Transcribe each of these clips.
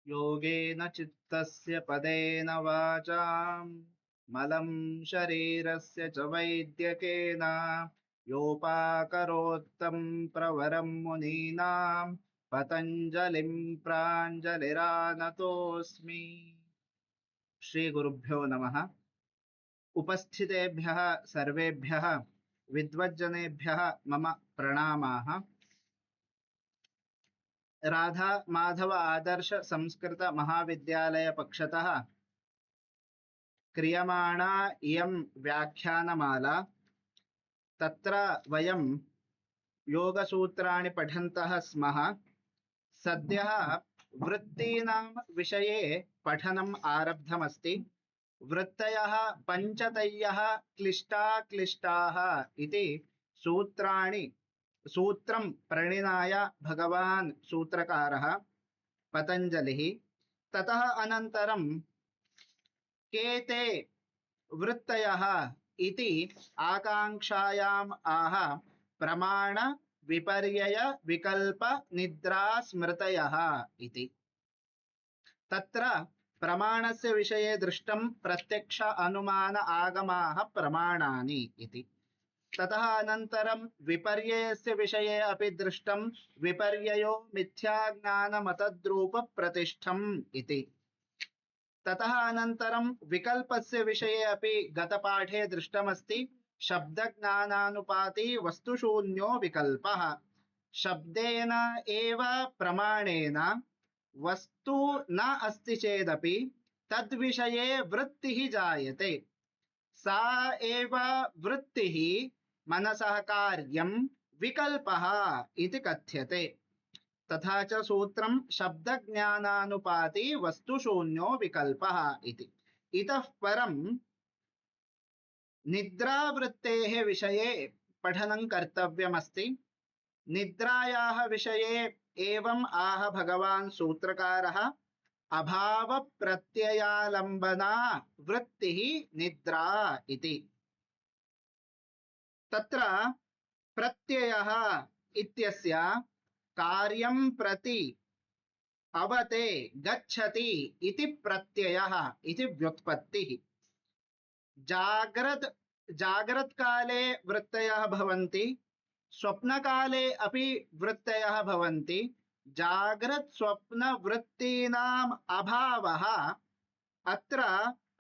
योगेन चित्तस्य पदेन वाचां मलं शरीरस्य च वैद्यकेन योपाकरोत्तं प्रवरं मुनीनां पतञ्जलिं प्राञ्जलिरानतोऽस्मि। श्री गुरुभ्यो नमः। उपस्थितेभ्यः सर्वेभ्यः विद्वज्जनेभ्यः मम प्रणामाः। राधा माधव आदर्श संस्कृत महाविद्यालय पक्षतः क्रियमाणा इयं व्याख्यानमाला। तत्र वयं योगसूत्राणि पठन्तः स्मः। सद्यः वृत्तीनां विषये पठनम् आरब्धमस्ति। वृत्तयः पञ्चतयः क्लिष्टाः इति सूत्रं प्रणिनाय भगवान् सूत्रकारः पतञ्जलिः। ततः अनन्तरं के ते वृत्तयः इति आकाङ्क्षायाम् आह प्रमाण विपर्यय विकल्प निद्रा स्मृतयः इति। तत्र प्रमाणस्य विषये दृष्टं प्रत्यक्ष अनुमान आगमाः प्रमाणानि इति। ततः अनन्तरं विपर्ययस्य विषये अपि दृष्टं विपर्ययो मिथ्याज्ञानमतद्रूप प्रतिष्ठम् इति। ततः अनन्तरं विकल्पस्य विषये अपि गतपाठे दृष्टमस्ति। शब्दज्ञानानुपाती वस्तुशून्यो विकल्पः। शब्देन एव प्रमाणेन वस्तु न अस्ति चेदपि तद्विषये वृत्तिः जायते। सा एव वृत्तिः मनसः कार्यं विकल्पः इति कथ्यते। तथा च सूत्रं शब्दज्ञानानुपाती वस्तुशून्यो विकल्पः इति। इतः परं निद्रावृत्तेः विषये पठनं कर्तव्यमस्ति। निद्रायाः विषये एवम् आह भगवान् सूत्रकारः अभाव प्रत्ययालंबना वृत्तिः निद्रा इति। तत्र प्रत्ययः इत्यस्य कार्यं प्रति अवते गच्छति इति प्रत्ययः इति व्युत्पत्तिः। जाग्रत् काले वृत्तयः भवन्ति, स्वप्नकाले अपि वृत्तयः भवन्ति। जाग्रत् स्वप्न वृत्तीनाम् अभावः अत्र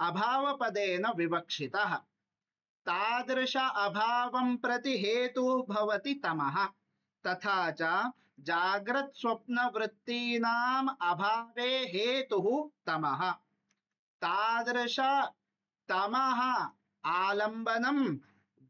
अभावपदेन विवक्षितः। तादृश अभावं प्रति हेतुः भवति तमः। तथा च जाग्रत् स्वप्न वृत्तीनाम् अभावे हेतुः तमः। तादृश तमः आलम्बनं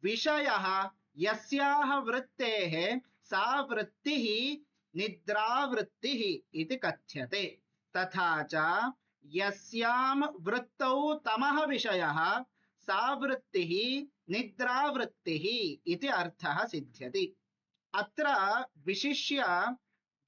विषयः यस्याः वृत्तेः सा वृत्तिः निद्रावृत्तिः इति कथ्यते। तथा च यस्यां वृत्तौ तमः विषयः सा वृत्तिः निद्रावृत्तिः इति अर्थः सिद्ध्यति। अत्र विशिष्य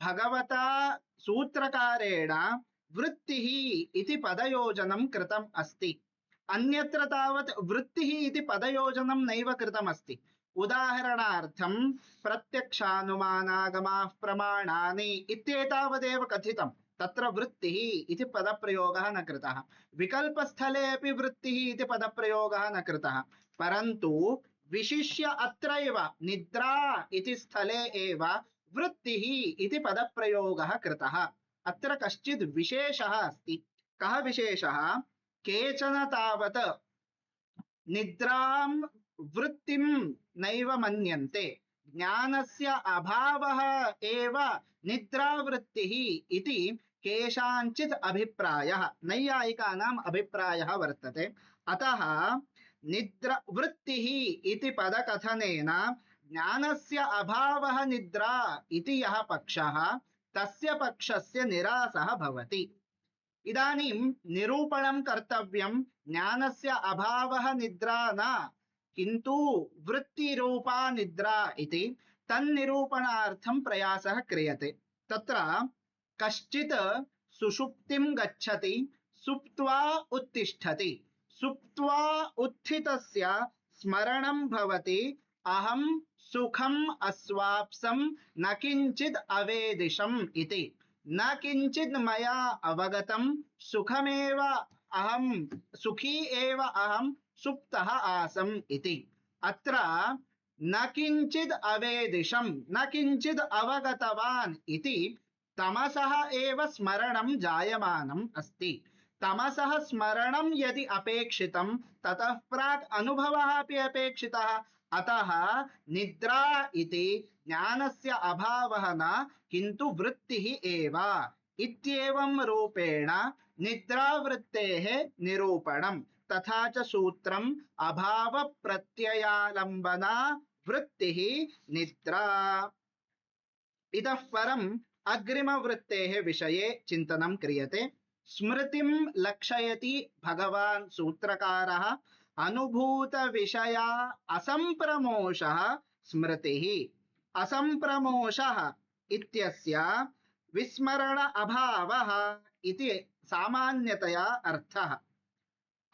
भगवता सूत्रकारेण वृत्तिः इति पदयोजनं कृतम् अस्ति। अन्यत्र तावत् वृत्तिः इति पदयोजनं नैव कृतमस्ति। उदाहरणार्थं प्रत्यक्षानुमानागमाः प्रमाणानि इत्येतावदेव कथितं। तत्र वृत्तिः इति पदप्रयोगः न कृतः। विकल्पस्थले अपि वृत्तिः इति पदप्रयोगः न कृतः। परन्तु विशिष्य अत्रैव निद्रा इति स्थले एव वृत्तिः इति पदप्रयोगः कृतः। अत्र कश्चित् विशेषः अस्ति। कः विशेषः? केचन तावत् निद्रां वृत्तिं नैव मन्यन्ते। ज्ञानस्य अभावः एव निद्रावृत्तिः इति केषाञ्चित् अभिप्रायः, नैयायिकानाम् अभिप्रायः वर्तते। अतः निद्रावृत्तिः इति पदकथनेन ज्ञानस्य अभावः निद्रा इति यः पक्षः, तस्य पक्षस्य निरासः भवति। इदानीं निरूपणं कर्तव्यं। ज्ञानस्य अभावः निद्रा न, किन्तु वृत्तिरूपा निद्रा इति। तन्निरूपणार्थं प्रयासः क्रियते। तत्र कश्चित् सुषुप्तिं गच्छति, सुप्त्वा उत्तिष्ठति। सुप्त्वा उत्थितस्य स्मरणं भवति अहं सुखम् अस्वाप्सं न किञ्चित् अवेदिशम् इति। न किंचित मया अवगतं सुखमेव अहम सुखी एव अहम सुप्तः आसम् इति। अत्र न किंचिद अवेदिशं न किंचिद अवगतवान् इति तमसः एव स्मरणं जायमानम् अस्ति। तमसः स्मरणं यदि अपेक्षितं ततः प्राक् अनुभवः अपि अपेक्षितः। अतः निद्रा इति ज्ञानस्य अभावः न किन्तु वृत्तिः एव इत्येवं रूपेण निद्रावृत्तेः निरूपणम्। तथा च सूत्रम् अभाव प्रत्ययालंबना वृत्तिः निद्रा। इतः परम् अग्रिमवृत्तेः विषये चिन्तनं क्रियते। स्मृतिं लक्षयति भगवान् सूत्रकारः। अनुभूत विषया असंप्रमोषः स्मृतिः। असंप्रमोषः इत्यस्य विस्मरण अभावः इति सामान्यतया अर्थः।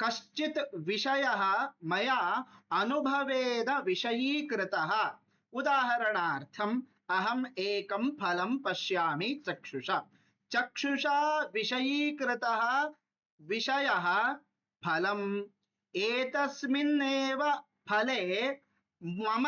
कश्चित् विषयः मया अनुभवेन विषयीकृतः। उदाहरणार्थम् अहम् एकं फलं पश्यामि चक्षुषा। चक्षुषा विषयीकृतः विषयः फलम्। एतस्मिन्नेव फले मम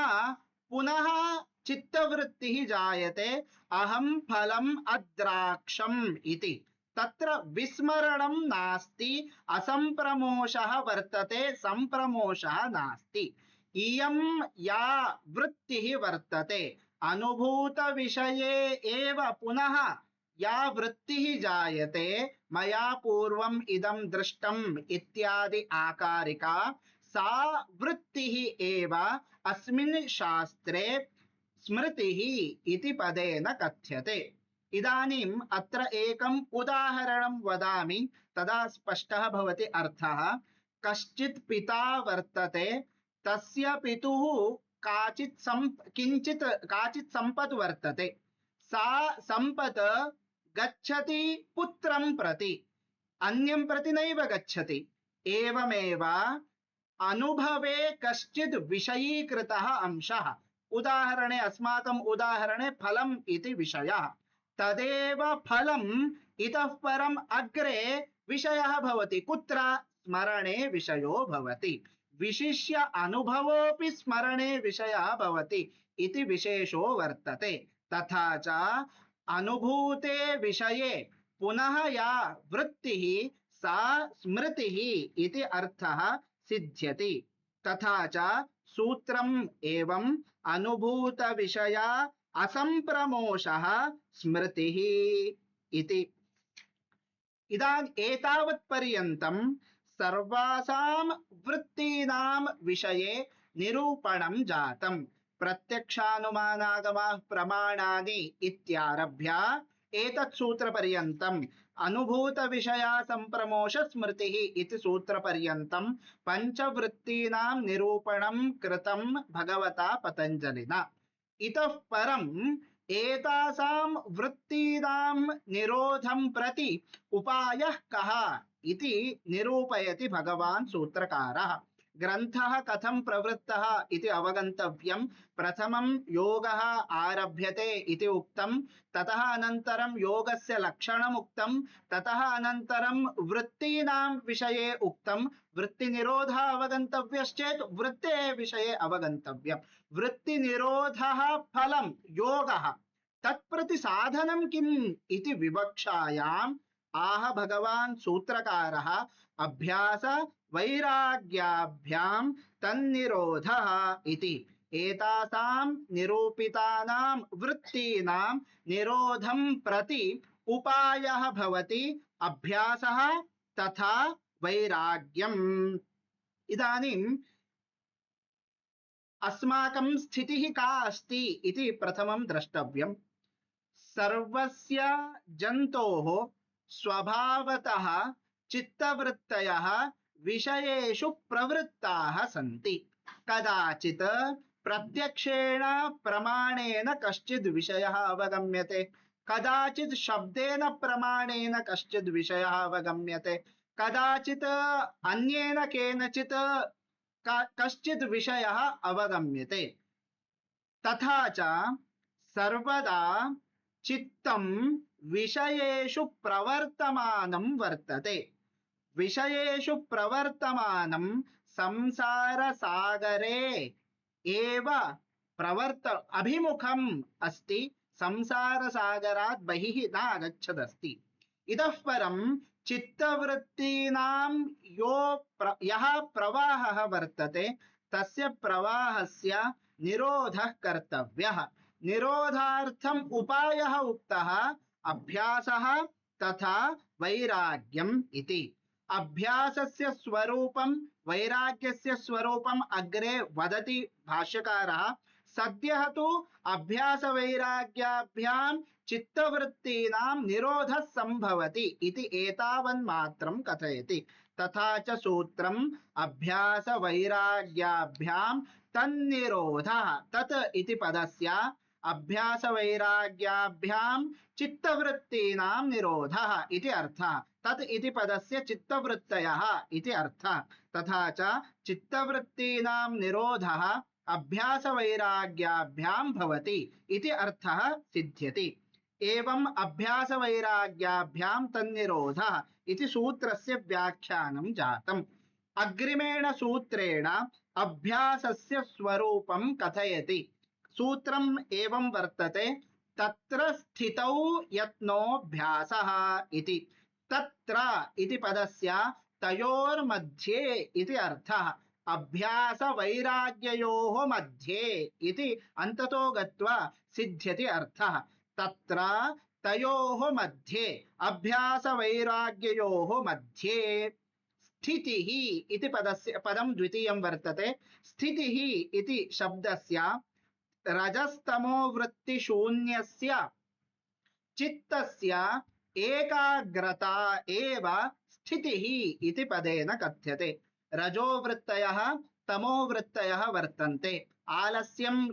पुनः चित्तवृत्तिः जायते अहं फलम् अद्राक्षम् इति। तत्र विस्मरणं नास्ति, असंप्रमोषः वर्तते, संप्रमोषः नास्ति। इयं या वृत्तिः वर्तते अनुभूत विषये एव पुनः या वृत्तिः जायते मया पूर्वम् इदं दृष्टम् इत्यादि आकारिका सा वृत्तिः एव अस्मिन् शास्त्रे स्मृतिः इति पदेन कथ्यते। इदानीम् अत्र एकम् उदाहरणं वदामि तदा स्पष्टः भवति अर्थः। कश्चित् पिता वर्तते, तस्य पितुः काचित् सम्पत् वर्तते। सा सम्पत् गच्छति पुत्रं प्रति, अन्यं प्रति नैव गच्छति। एवमेव अनुभवे कश्चित् विषयीकृतः अंशः। उदाहरणे अस्माकम् उदाहरणे फलम् इति विषयः। तदेव फलम् इतः परम् अग्रे विषयः भवति। कुत्र? स्मरणे विषयो भवति। विशिष्य अनुभवोऽपि स्मरणे विषयः भवति इति विशेषो वर्तते। तथा च अनुभूते विषये पुनः या वृत्तिः सा स्मृतिः इति अर्थः सिद्ध्यति। तथा च सूत्रम् एवं अनुभूत विषया असंप्रमोषः स्मृतिः इति। एतावत् पर्यन्तं सर्वासां वृत्तीनां विषये निरूपणं जातम्। प्रत्यक्षानुमानागमाः प्रमाणानि इत्यारभ्य एतत् सूत्रपर्यन्तम् अनुभूत विषया संप्रमोष स्मृतिः इति सूत्रपर्यन्तं पञ्चवृत्तीनां निरूपणं कृतं भगवता पतञ्जलिना। इतः परम् एतासां वृत्तीनां निरोधं प्रति उपायः कः इति निरूपयति भगवान् सूत्रकारः। ग्रन्थः कथं प्रवृत्तः इति अवगन्तव्यम्। प्रथमं योगः आरभ्यते इति उक्तं, ततः अनन्तरं योगस्य लक्षणम् उक्तं, ततः अनन्तरं वृत्तीनां विषये उक्तं। वृत्तिनिरोधः अवगन्तव्यश्चेत् वृत्तेः विषये अवगन्तव्यम्। वृत्तिनिरोधः फलं योगः, तत्प्रति साधनं किम् इति विवक्षायाम् आह भगवान् सूत्रकारः अभ्यास वैराग्याभ्यां तन्निरोधः इति। एतासां निरूपितानां वृत्तीनां निरोधं प्रति उपायः भवति अभ्यासः तथा वैराग्यम्। इदानीम् अस्माकं स्थितिः का अस्ति इति प्रथमं द्रष्टव्यम्। सर्वस्य जन्तोः स्वभावतः चित्तवृत्तयः विषयेषु प्रवृत्ताः सन्ति। कदाचित् प्रत्यक्षेण प्रमाणेन कश्चिद् विषयः अवगम्यते, कदाचित् शब्देन प्रमाणेन कश्चिद् विषयः अवगम्यते, कदाचित् अन्येन केनचित् कश्चिद् विषयः अवगम्यते। तथा च सर्वदा चित्तं विषयेषु प्रवर्तमानं वर्तते। विषयेषु प्रवर्तमानं संसारसागरे एव अभिमुखम् अस्ति, संसारसागरात् बहिः न आगच्छदस्ति। इतः परं चित्तवृत्तीनां यः प्रवाहः वर्तते तस्य प्रवाहस्य निरोधः कर्तव्यः। निरोधार्थम् उपायः उक्तः अभ्यासः तथा वैराग्यम् इति। अभ्यासस्य स्वरूपं वैराग्यस्य स्वरूपम् अग्रे वदति भाष्यकारः। सद्यः तु अभ्यास वैराग्याभ्यां चित्तवृत्तीनां निरोधः संभवति इति एतावन्मात्रं कथयति। तथा च सूत्रम् अभ्यास वैराग्याभ्यां तन्निरोधः, तत् इति पदस्य अभ्यास वैराग्याभ्यां चित्तवृत्तीनां निरोधः इति अर्थः। तत् इति पदस्य चित्तवृत्तयः इति अर्थः। तथा च चित्तवृत्तीनां निरोधः अभ्यास वैराग्याभ्यां भवति इति अर्थः सिद्ध्यति। एवं अभ्यास वैराग्याभ्यां तन्निरोधः इति सूत्रस्य व्याख्यानं जातम्। अग्रिमेण सूत्रेण अभ्यासस्य स्वरूपं कथयति। सूत्रम् एवं वर्तते, तत्र स्थितौ यत्नोऽभ्यासः इति। तत्र इति पदस्य तयोर्मध्ये इति अर्थः। अभ्यास वैराग्ययोः मध्ये इति अन्ततो गत्वा सिद्ध्यति अर्थः। तत्र तयोः मध्ये, अभ्यास वैराग्ययोः मध्ये स्थितिः इति पदं द्वितीयं वर्तते। स्थितिः इति शब्दस्य रजस्तमो वृत्तिशून्यस्य चित्तस्य एकाग्रता एव स्थितिः इति पदेन कथ्यते। रजोवृत्तयः तमोवृत्तयः वर्तन्ते। आलस्यं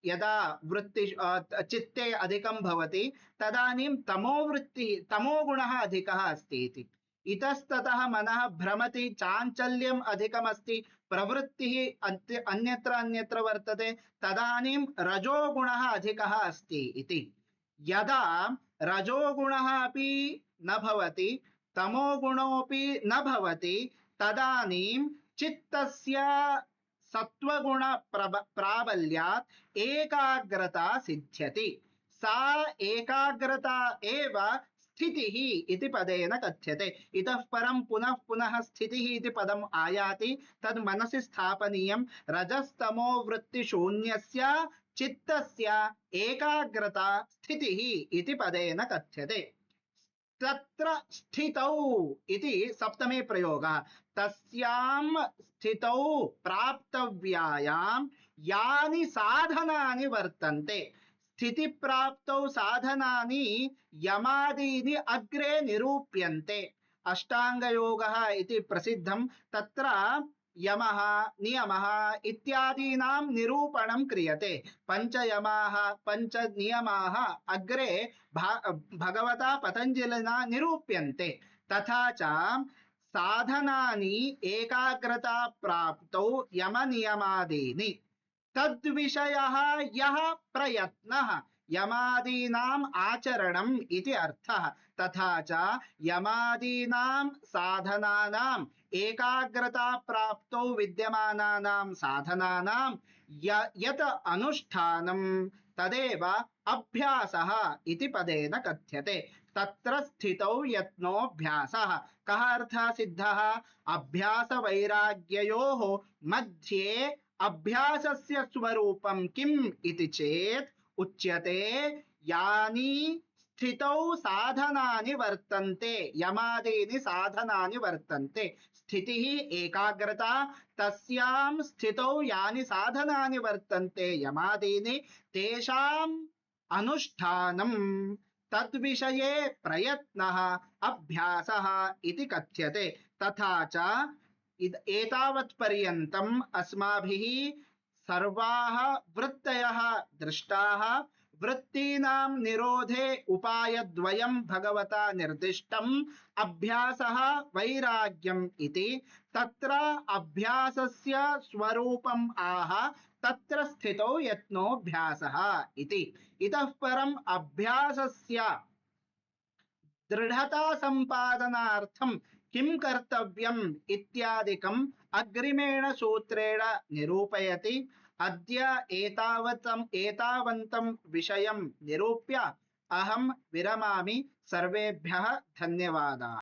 यदा चित्ते अधिकं भवति तदानीं तमोगुणः अधिकः अस्ति इति। इतस्ततः मनः भ्रमति, चाञ्चल्यम् अधिकमस्ति, प्रवृत्तिः अन्यत्र अन्यत्र वर्तते, तदानीं रजोगुणः अधिकः अस्ति इति। यदा रजोगुणः अपि न भवति, तमोगुणोऽपि न भवति, तदानीं चित्तस्य सत्वगुण प्राबल्यात् एकाग्रता सिद्ध्यति। सा एकाग्रता एव स्थितिः इति पदेन कथ्यते। इतः परं पुनः पुनः स्थितिः इति पदम् आयाति, तद् मनसि स्थापनीयं। रजस्तमो वृत्तिशून्यस्य चित्तस्य एकाग्रता स्थितिः इति पदेन कथ्यते। तत्र स्थितौ इति सप्तमे प्रयोगः। तस्यां स्थितौ प्राप्तव्यायां यानि साधनानि वर्तन्ते। स्थितिप्राप्तौ साधनानि यमादीनि अग्रे निरूप्यन्ते। अष्टाङ्गयोगः इति प्रसिद्धं। तत्र यमः नियमः इत्यादीनां निरूपणं क्रियते। पञ्चयमाः पञ्चनियमाः अग्रे भगवता पतञ्जलिना निरूप्यन्ते। तथा च साधनानि एकाग्रता प्राप्तौ यमनियमादीनि तद्विषयः यः प्रयत्नः यमादीनाम् आचरणम् इति अर्थः। तथा च यमादीनां साधनानाम् एकाग्रता प्राप्तौ विद्यमानानां साधनानां यत् अनुष्ठानं तदेव अभ्यासः इति पदेन कथ्यते। तत्र स्थितौ यत्नोऽभ्यासः। कः अर्थः सिद्धः? अभ्यास वैराग्ययोः मध्ये अभ्यासस्य स्वरूपं किम् इति चेत् उच्यते, यानि स्थितौ साधनानि वर्तन्ते, यमादीनि साधनानि वर्तन्ते। स्थितिः एकाग्रता, तस्यां स्थितौ यानि साधनानि वर्तन्ते यमादीनि, तेषाम् अनुष्ठानं तद्विषये प्रयत्नः अभ्यासः इति कथ्यते। तथा च एतावत्पर्यन्तम् अस्माभिः सर्वाः वृत्तयः दृष्टाः। वृत्तीनां निरोधे उपायद्वयं भगवता निर्दिष्टम्, अभ्यासः वैराग्यम् इति। तत्र अभ्यासस्य स्वरूपम् आह, तत्र स्थितौ यत्नोऽभ्यासः इति। इतः परम् अभ्यासस्य दृढ़ता संपादनार्थं किं कर्तव्यम् इत्यादिकम् अग्रिमेण सूत्रेण निरूपयति। अद्य एतावन्तं विषयं निरूप्य अहं विरमामि। सर्वेभ्यः धन्यवादाः।